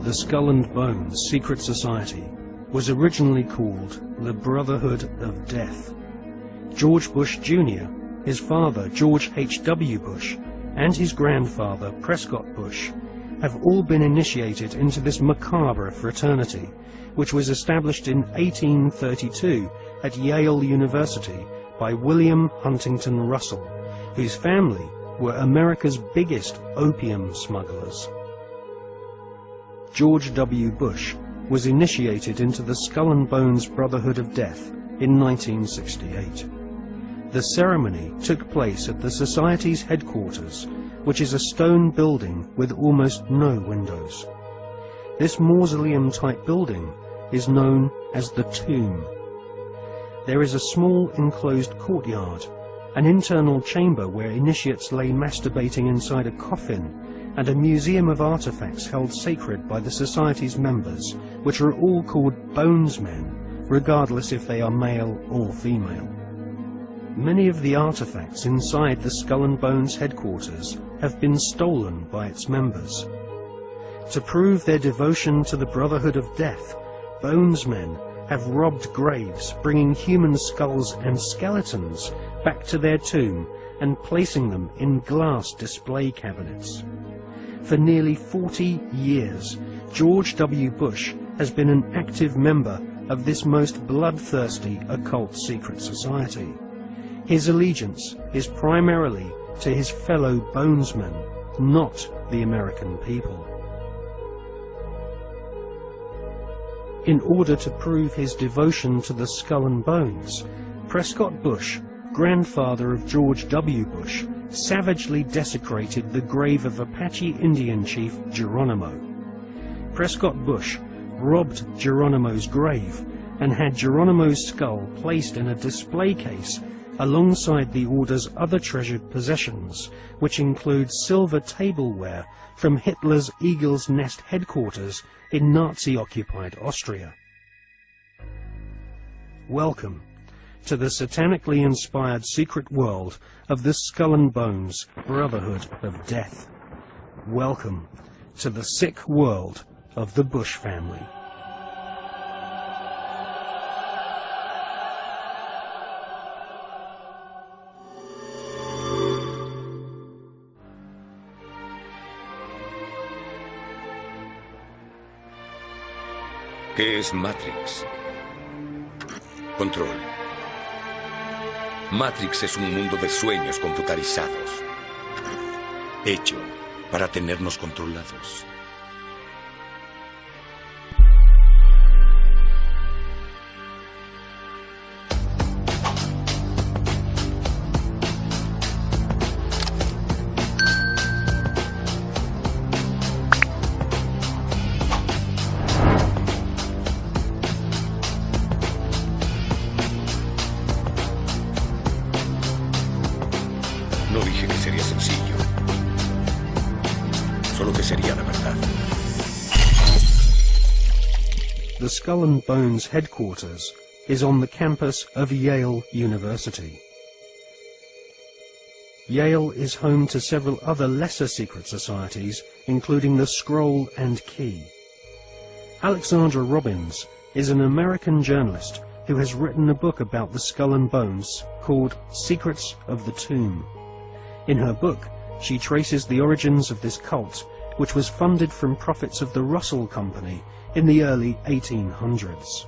The Skull and Bones Secret Society was originally called the Brotherhood of Death. George Bush Jr., his father George H.W. Bush, and his grandfather Prescott Bush have all been initiated into this macabre fraternity, which was established in 1832 at Yale University by William Huntington Russell, whose family were America's biggest opium smugglers. George W. Bush was initiated into the Skull and Bones Brotherhood of Death in 1968. The ceremony took place at the Society's headquarters, which is a stone building with almost no windows. This mausoleum-type building is known as the Tomb. There is a small enclosed courtyard, an internal chamber where initiates lay masturbating inside a coffin, and a museum of artifacts held sacred by the Society's members, which are all called bonesmen, regardless if they are male or female. Many of the artifacts inside the Skull and Bones headquarters have been stolen by its members. To prove their devotion to the Brotherhood of Death, bonesmen have robbed graves, bringing human skulls and skeletons back to their tomb and placing them in glass display cabinets. For nearly 40 years, George W. Bush has been an active member of this most bloodthirsty occult secret society. His allegiance is primarily to his fellow bonesmen, not the American people. In order to prove his devotion to the Skull and Bones, Prescott Bush, grandfather of George W. Bush, savagely desecrated the grave of Apache Indian chief Geronimo. Prescott Bush robbed Geronimo's grave and had Geronimo's skull placed in a display case alongside the order's other treasured possessions, which include silver tableware from Hitler's Eagle's Nest headquarters in Nazi-occupied Austria. Welcome to the satanically inspired secret world of the Skull and Bones Brotherhood of Death. Welcome to the sick world of the Bush family. ¿Qué es Matrix? Control. Matrix es un mundo de sueños computarizados, hecho para tenernos controlados. No dije que sería sencillo, solo que sería la verdad. The Skull and Bones headquarters is on the campus of Yale University. Yale is home to several other lesser secret societies, including the Scroll and Key. Alexandra Robbins is an American journalist who has written a book about the Skull and Bones called Secrets of the Tomb. In her book, she traces the origins of this cult, which was funded from profits of the Russell Company in the early 1800s.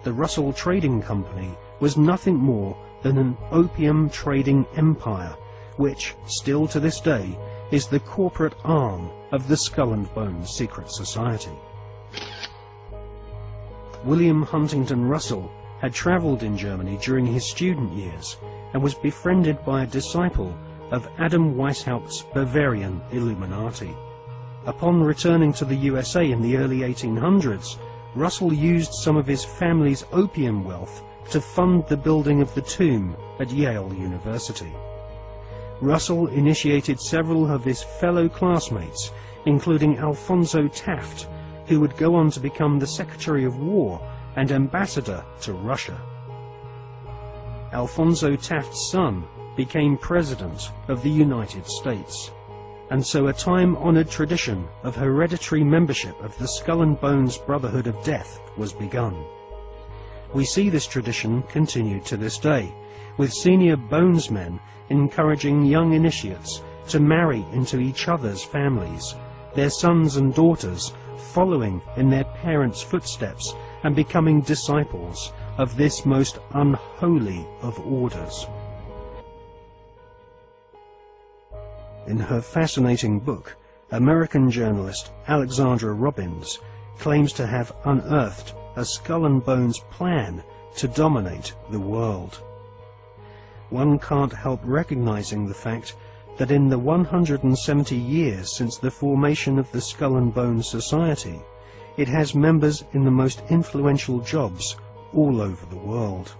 The Russell Trading Company was nothing more than an opium trading empire, which, still to this day, is the corporate arm of the Skull and Bones Secret Society. William Huntington Russell had travelled in Germany during his student years and was befriended by a disciple of Adam Weishaupt's Bavarian Illuminati. Upon returning to the USA in the early 1800s, Russell used some of his family's opium wealth to fund the building of the tomb at Yale University. Russell initiated several of his fellow classmates, including Alphonso Taft, who would go on to become the Secretary of War and ambassador to Russia. Alphonso Taft's son became President of the United States. and so a time-honored tradition of hereditary membership of the Skull and Bones Brotherhood of Death was begun. We see this tradition continued to this day, with senior bonesmen encouraging young initiates to marry into each other's families, their sons and daughters following in their parents' footsteps and becoming disciples of this most unholy of orders. In her fascinating book, American journalist Alexandra Robbins claims to have unearthed a Skull and Bones plan to dominate the world. One can't help recognizing the fact that in the 170 years since the formation of the Skull and Bones Society, it has members in the most influential jobs all over the world.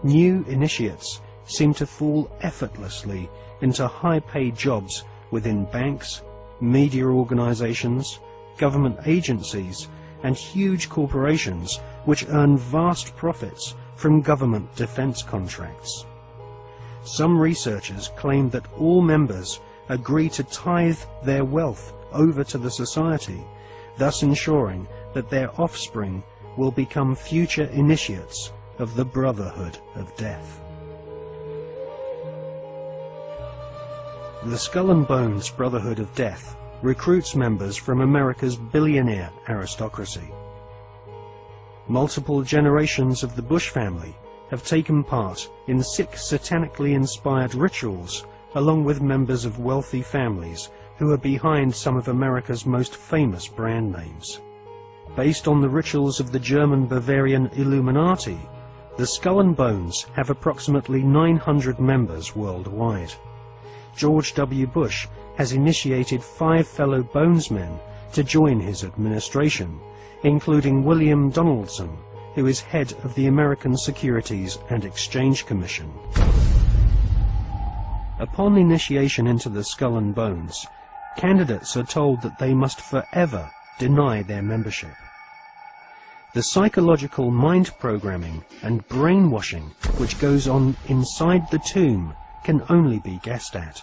New initiates seem to fall effortlessly into high-paid jobs within banks, media organizations, government agencies, and huge corporations which earn vast profits from government defense contracts. Some researchers claim that all members agree to tithe their wealth over to the society, thus ensuring that their offspring will become future initiates of the Brotherhood of Death. The Skull and Bones Brotherhood of Death recruits members from America's billionaire aristocracy. Multiple generations of the Bush family have taken part in 6 satanically inspired rituals, along with members of wealthy families who are behind some of America's most famous brand names. Based on the rituals of the German Bavarian Illuminati, the Skull and Bones have approximately 900 members worldwide. George W. Bush has initiated 5 fellow Bonesmen to join his administration, including William Donaldson, who is head of the American Securities and Exchange Commission. Upon initiation into the Skull and Bones, candidates are told that they must forever deny their membership. The psychological mind programming and brainwashing which goes on inside the tomb can only be guessed at,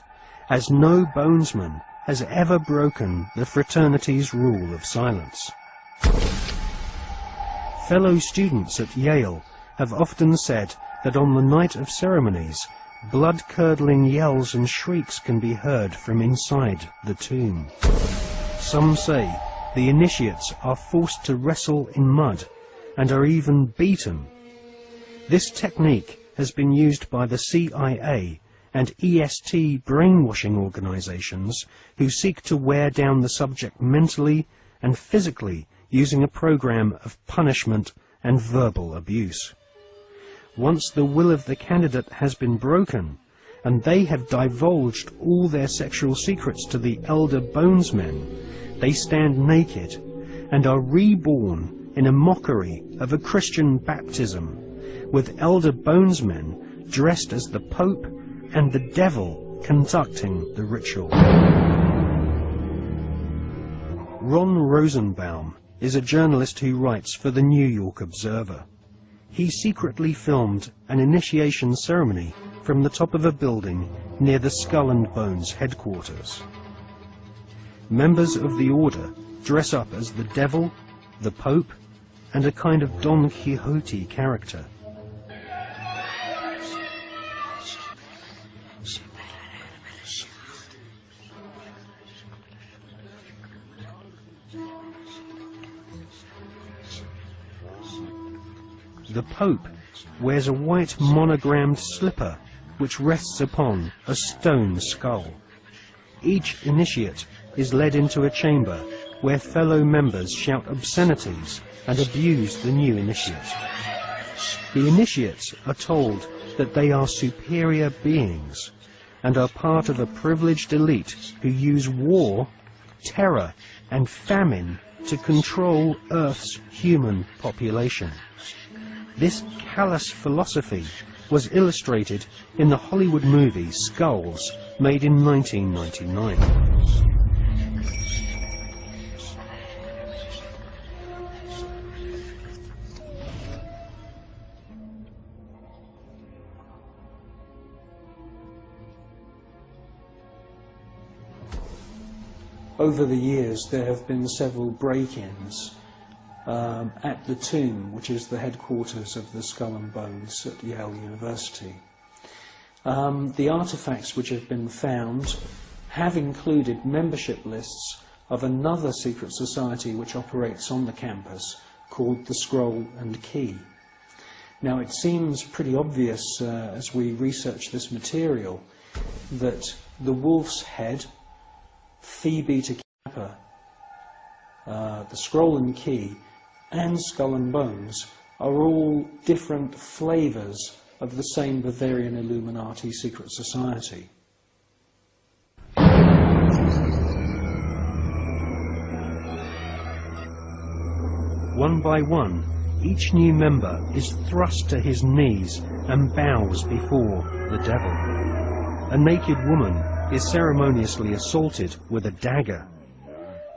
as no bonesman has ever broken the fraternity's rule of silence. Fellow students at Yale have often said that on the night of ceremonies, blood-curdling yells and shrieks can be heard from inside the tomb. Some say the initiates are forced to wrestle in mud and are even beaten. This technique has been used by the CIA and EST brainwashing organizations who seek to wear down the subject mentally and physically using a program of punishment and verbal abuse. Once the will of the candidate has been broken, and they have divulged all their sexual secrets to the elder bonesmen, they stand naked and are reborn in a mockery of a Christian baptism, with elder bonesmen dressed as the Pope and the devil conducting the ritual. Ron Rosenbaum is a journalist who writes for the New York Observer. He secretly filmed an initiation ceremony from the top of a building near the Skull and Bones headquarters. Members of the order dress up as the devil, the Pope, and a kind of Don Quixote character. The Pope wears a white monogrammed slipper which rests upon a stone skull. Each initiate is led into a chamber where fellow members shout obscenities and abuse the new initiate. The initiates are told that they are superior beings and are part of a privileged elite who use war, terror, and famine to control Earth's human population. This callous philosophy was illustrated in the Hollywood movie Skulls, made in 1999. over the years there have been several break-ins at the tomb, which is the headquarters of the Skull and Bones at Yale University. The artifacts which have been found have included membership lists of another secret society which operates on the campus called the Scroll and Key. Now, it seems pretty obvious as we research this material that the Wolf's Head, Phi Beta Kappa, the Scroll and Key, and Skull and Bones are all different flavours of the same Bavarian Illuminati secret society. One by one, each new member is thrust to his knees and bows before the devil. A naked woman is ceremoniously assaulted with a dagger.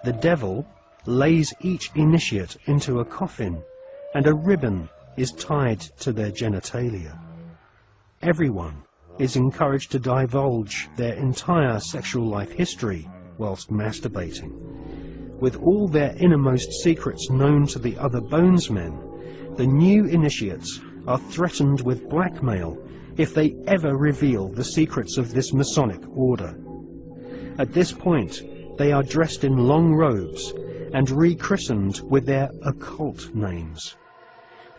The devil lays each initiate into a coffin, and a ribbon is tied to their genitalia. Everyone is encouraged to divulge their entire sexual life history whilst masturbating. With all their innermost secrets known to the other Bonesmen, the new initiates are threatened with blackmail if they ever reveal the secrets of this Masonic order. At this point, they are dressed in long robes and rechristened with their occult names.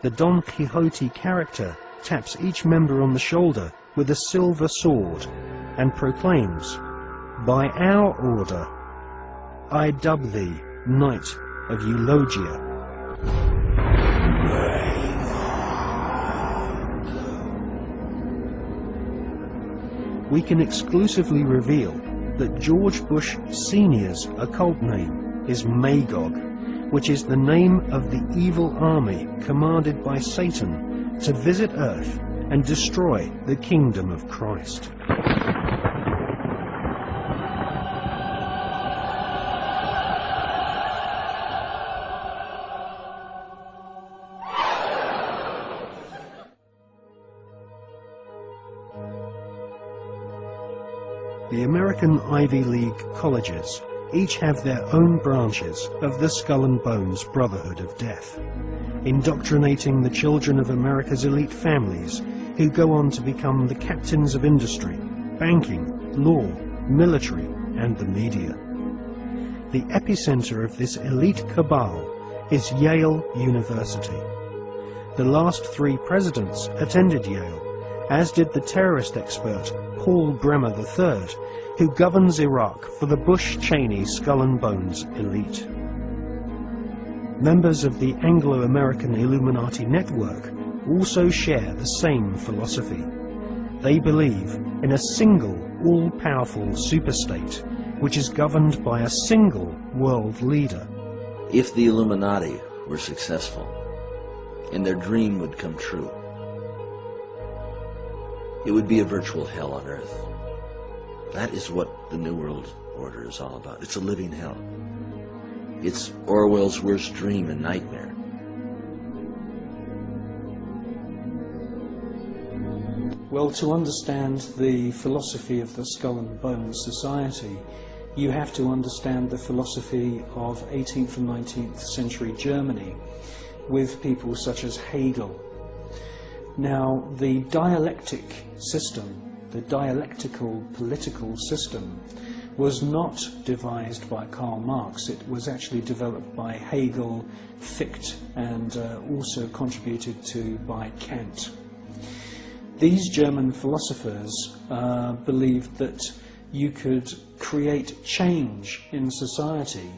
The Don Quixote character taps each member on the shoulder with a silver sword and proclaims, "By our order, I dub thee Knight of Eulogia." We can exclusively reveal that George Bush Sr.'s occult name is Magog, which is the name of the evil army commanded by Satan to visit Earth and destroy the kingdom of Christ. The American Ivy League colleges each have their own branches of the Skull and Bones Brotherhood of Death, indoctrinating the children of America's elite families who go on to become the captains of industry, banking, law, military, and the media. The epicenter of this elite cabal is Yale University. The last 3 presidents attended Yale, as did the terrorist expert Paul Bremer III, who governs Iraq for the Bush-Cheney Skull and Bones elite. Members of the Anglo-American Illuminati network also share the same philosophy. They believe in a single, all-powerful superstate, which is governed by a single world leader. If the Illuminati were successful, and their dream would come true, it would be a virtual hell on Earth. That is what the New World Order is all about. It's a living hell. It's Orwell's worst dream and nightmare. Well, to understand the philosophy of the Skull and Bones Society, you have to understand the philosophy of 18th and 19th century Germany, with people such as Hegel. Now, the dialectic system, the dialectical political system, was not devised by Karl Marx. It was actually developed by Hegel, Fichte, and also contributed to by Kant. These German philosophers believed that you could create change in society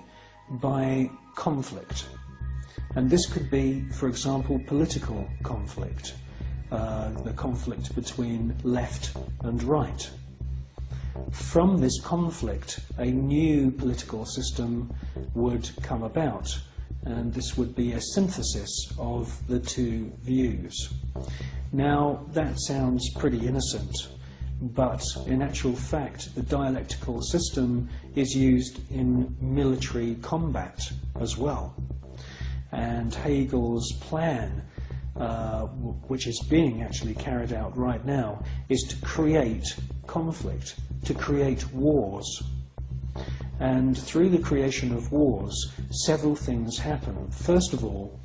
by conflict. And this could be, for example, political conflict. The conflict between left and right. From this conflict, a new political system would come about, and this would be a synthesis of the two views. Now, that sounds pretty innocent, but in actual fact, the dialectical system is used in military combat as well. And Hegel's plan, which is being actually carried out right now, is to create conflict, to create wars. And through the creation of wars, several things happen. First of all,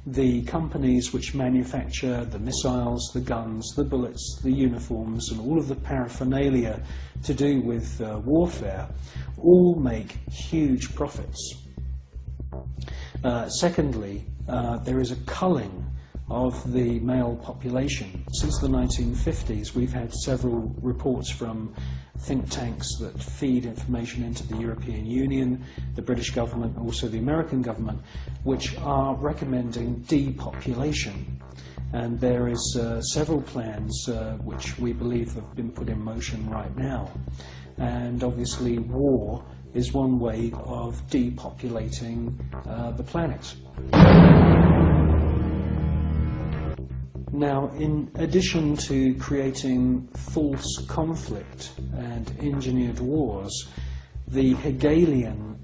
the companies which manufacture the missiles, the guns, the bullets, the uniforms, and all of the paraphernalia to do with warfare, all make huge profits. Secondly, there is a culling of the male population. Since the 1950s, we've had several reports from think tanks that feed information into the European Union, the British government, and also the American government, which are recommending depopulation. And there is several plans which we believe have been put in motion right now. And obviously war is one way of depopulating the planet. Now, in addition to creating false conflict and engineered wars, the Hegelian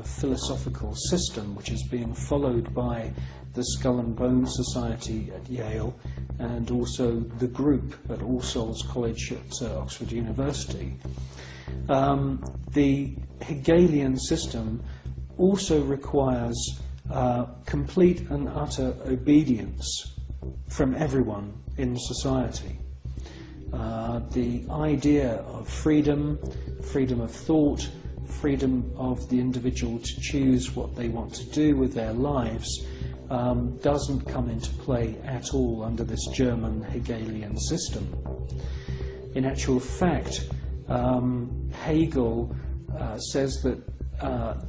philosophical system, which is being followed by the Skull and Bones Society at Yale and also the group at All Souls College at Oxford University, the Hegelian system also requires complete and utter obedience from everyone in society. The idea of freedom, freedom of thought, freedom of the individual to choose what they want to do with their lives doesn't come into play at all under this German Hegelian system. In actual fact, Hegel says that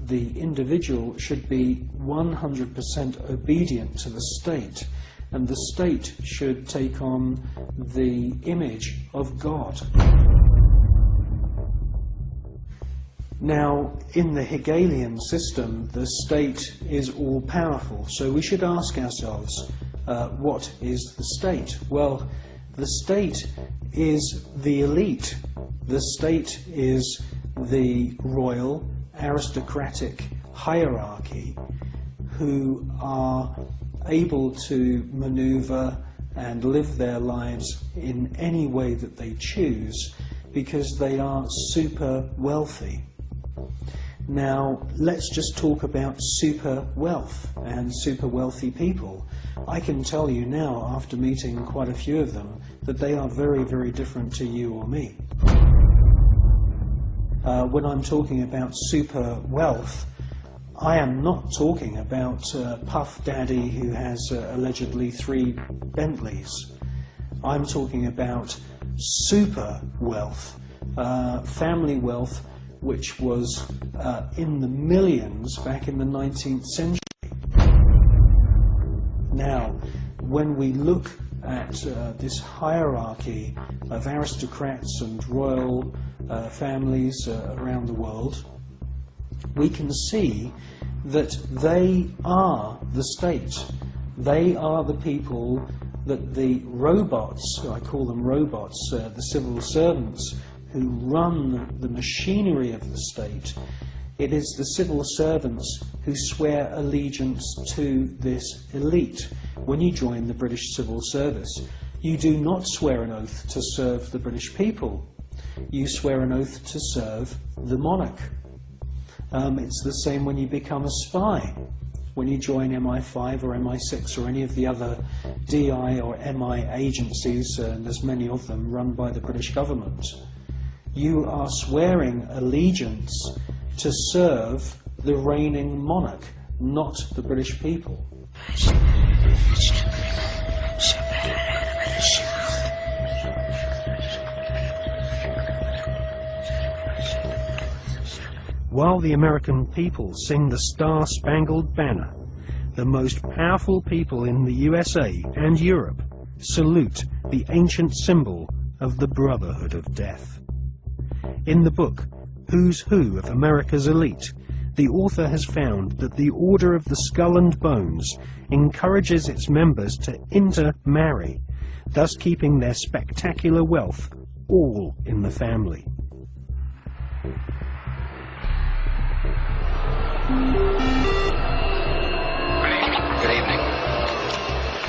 the individual should be 100% obedient to the state, and the state should take on the image of God. Now, in the Hegelian system, the state is all-powerful, so we should ask ourselves, what is the state? Well, the state is the elite. The state is the royal, aristocratic hierarchy who are able to maneuver and live their lives in any way that they choose because they are super wealthy. Now, let's just talk about super wealth and super wealthy people. I can tell you now, after meeting quite a few of them, that they are very, very different to you or me. When I'm talking about super wealth, I am not talking about Puff Daddy who has allegedly 3 Bentleys. I'm talking about super wealth, family wealth, which was in the millions back in the 19th century. Now, when we look at this hierarchy of aristocrats and royal families around the world, we can see that they are the state. They are the people that the robots, I call them robots, the civil servants who run the machinery of the state. It is the civil servants who swear allegiance to this elite. When you join the British Civil Service, you do not swear an oath to serve the British people. You swear an oath to serve the monarch. It's the same when you become a spy. When you join MI5 or MI6 or any of the other DI or MI agencies, and there's many of them run by the British government, you are swearing allegiance to serve the reigning monarch, not the British people. While the American people sing the Star-Spangled Banner, the most powerful people in the USA and Europe salute the ancient symbol of the Brotherhood of Death. In the book, Who's Who of America's Elite, the author has found that the Order of the Skull and Bones encourages its members to intermarry, thus keeping their spectacular wealth all in the family. Good evening.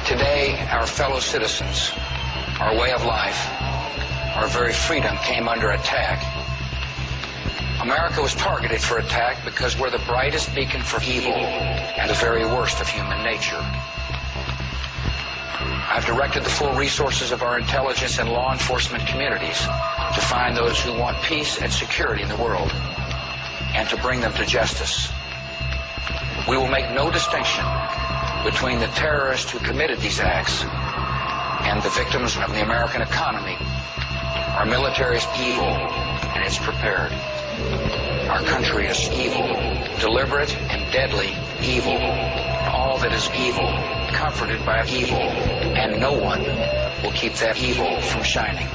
Today, our fellow citizens, our way of life, our very freedom came under attack. America was targeted for attack because we're the brightest beacon for evil and the very worst of human nature. I've directed the full resources of our intelligence and law enforcement communities to find those who want peace and security in the world and to bring them to justice. We will make no distinction between the terrorists who committed these acts and the victims of the American economy. Our military is evil, and it's prepared. Our country is evil, deliberate and deadly evil. All that is evil, comforted by evil, and no one will keep that evil from shining.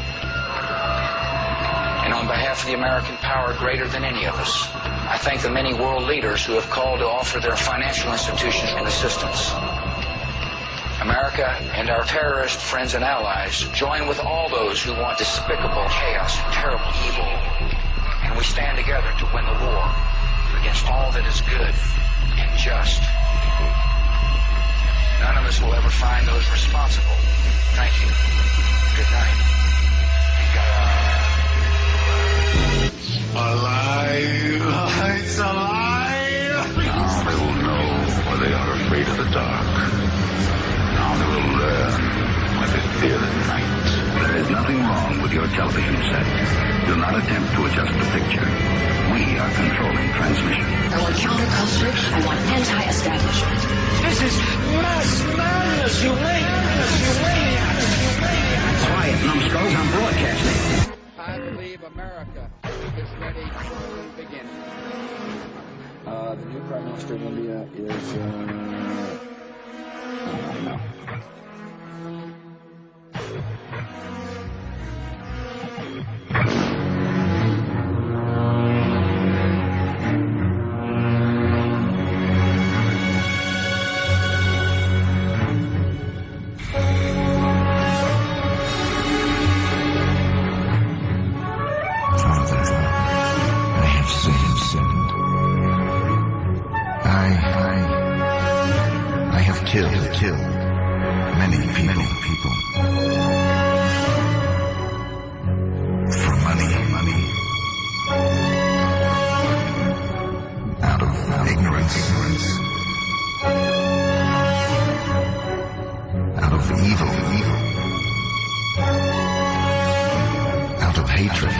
And on behalf of the American power greater than any of us, I thank the many world leaders who have called to offer their financial institutions and assistance. America and our terrorist friends and allies join with all those who want despicable chaos and terrible evil. And we stand together to win the war against all that is good and just. None of us will ever find those responsible. Thank you. Good night. And Alive! It's alive! Now they will know why they are afraid of the dark. Now they will learn why they fear the night. There is nothing wrong with your television set. Do not attempt to adjust the picture. We are controlling transmission. I want counterculture. I want anti-establishment. This is mass madness, you maniacs! Quiet, numbskulls, I'm broadcasting. I believe America is ready to begin. The new Prime Minister of India is, no. Killed many people. For money. Out of ignorance. Out of evil. Out of hatred.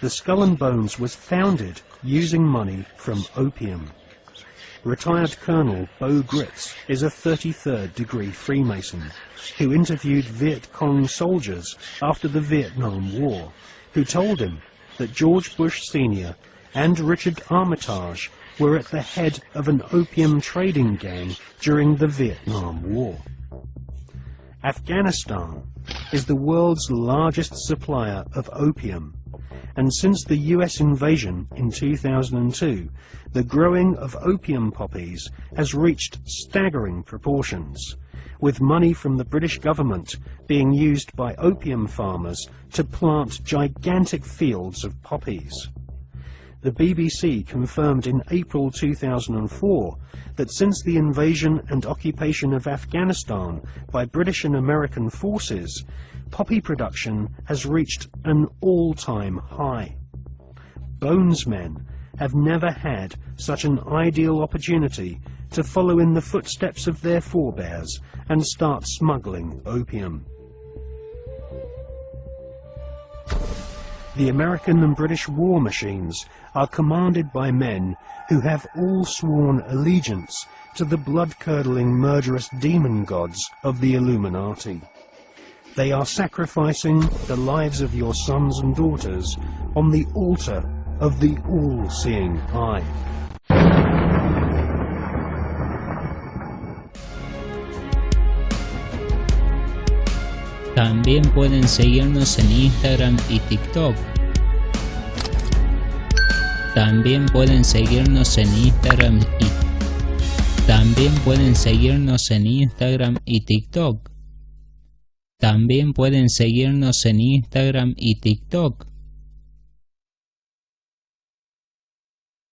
The Skull and Bones was founded using money from opium. Retired Colonel Beau Gritz is a 33rd degree Freemason who interviewed Viet Cong soldiers after the Vietnam War, who told him that George Bush Sr. and Richard Armitage were at the head of an opium trading gang during the Vietnam War. Afghanistan is the world's largest supplier of opium, and since the US invasion in 2002, the growing of opium poppies has reached staggering proportions, with money from the British government being used by opium farmers to plant gigantic fields of poppies. the BBC confirmed in April 2004 that since the invasion and occupation of Afghanistan by British and American forces, poppy production has reached an all-time high. Bonesmen have never had such an ideal opportunity to follow in the footsteps of their forebears and start smuggling opium. The American and British war machines are commanded by men who have all sworn allegiance to the blood-curdling murderous demon gods of the Illuminati. They are sacrificing the lives of your sons and daughters on the altar of the all-seeing eye. También pueden seguirnos en Instagram y TikTok. También pueden seguirnos en Instagram y También pueden seguirnos en Instagram y TikTok.